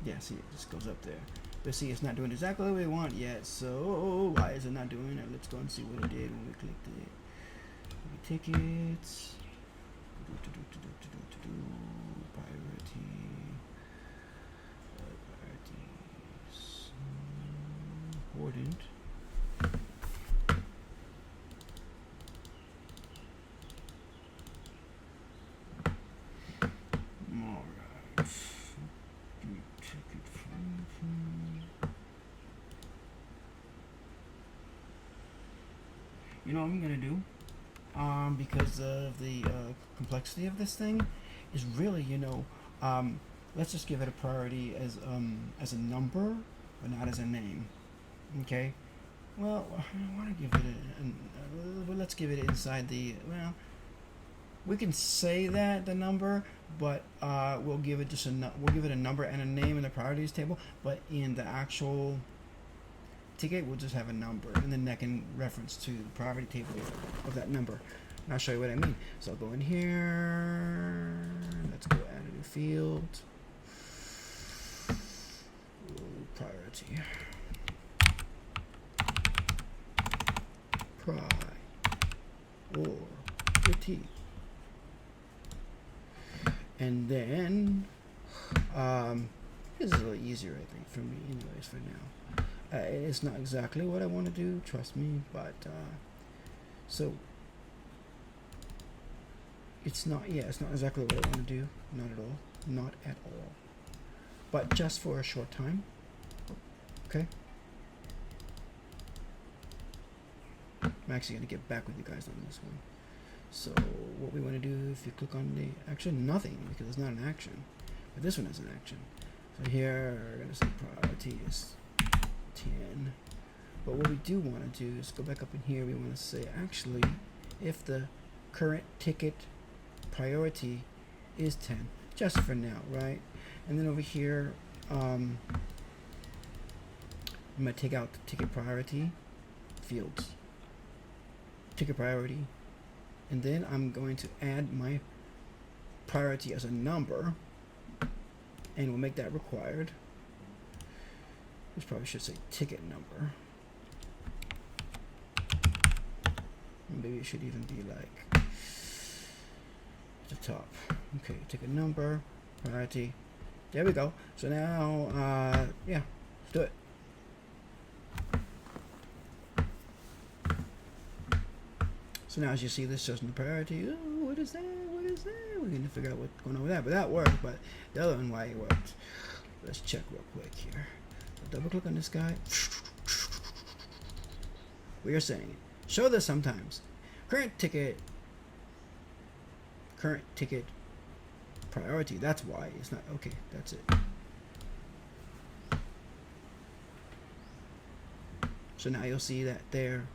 Yeah, see, it just goes up there. But see, it's not doing exactly what we want yet. So why is it not doing it? Let's go and see what it did when we clicked it. Tickets. Priority. Priorities. Important. Alright. You know what I'm gonna do? Because of the complexity of this thing, is really, let's just give it a priority as a number, but not as a name. Okay. Well, I want to give it but let's give it inside the we can say that the number, but we'll give it we'll give it a number and a name in the priorities table, but in the actual ticket we'll just have a number, and then that can reference to the priority table of that number. And I'll show you what I mean. So I'll go in here. Let's go add a new field. Priority. Priority. And then this is a little easier, I think, for me, anyways, for now. It's not exactly what I want to do, trust me, but so it's not exactly what I want to do, not at all, but just for a short time. Okay, I'm actually going to get back with you guys on this one. So what we want to do, if you click on the action, nothing, because it's not an action, but this one is an action. So here we're going to say priority is 10, but what we do want to do is go back up in here. We want to say, actually, if the current ticket priority is 10, just for now, right? And then over here, I'm going to take out the ticket priority fields, ticket priority, and then I'm going to add my priority as a number, and we'll make that required. This probably should say ticket number. Maybe it should even be like at the top. Okay, ticket number, priority. There we go. So now, yeah, let's do it. So now as you see, this shows the priority. Ooh, what is that? What is that? We're going to figure out what's going on with that. But that worked, but the other one, why it worked. Let's check real quick here. Double click on this guy. We are saying it. Show this sometimes. Current ticket priority. That's why it's not okay. That's it. So now you'll see that there.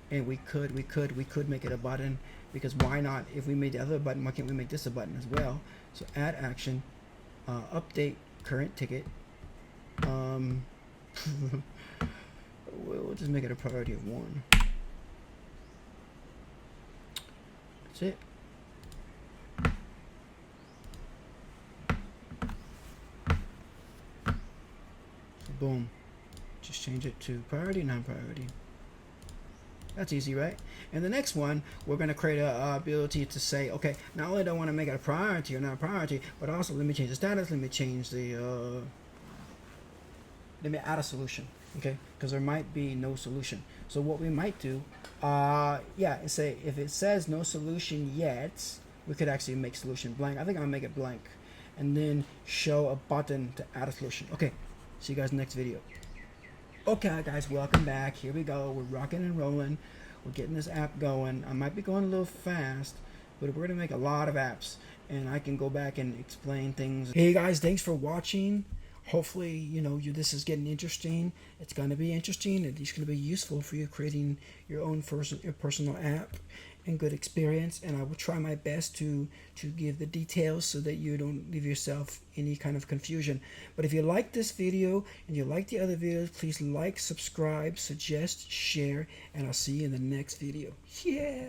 And we could make it a button, because why not? If we made the other button, why can't we make this a button as well? So add action, update current ticket. We'll just make it a priority of 1. That's it. So boom, just change it to priority, non-priority. That's easy, right? And the next one, we're going to create a ability to say, okay, not only do I want to make it a priority or not a priority, but also let me change the status, let me change the let me add a solution, okay? Because there might be no solution. So what we might do, say if it says no solution yet, we could actually make solution blank. I think I'm gonna make it blank, and then show a button to add a solution. Okay, see you guys in the next video. Okay, guys, welcome back. Here we go. We're rocking and rolling. We're getting this app going. I might be going a little fast, but we're gonna make a lot of apps, and I can go back and explain things. Hey guys, thanks for watching. Hopefully, this is getting interesting. It's going to be interesting, and it's going to be useful for you creating your own personal app and good experience. And I will try my best to give the details so that you don't leave yourself any kind of confusion. But if you like this video and you like the other videos, please like, subscribe, suggest, share, and I'll see you in the next video. Yeah.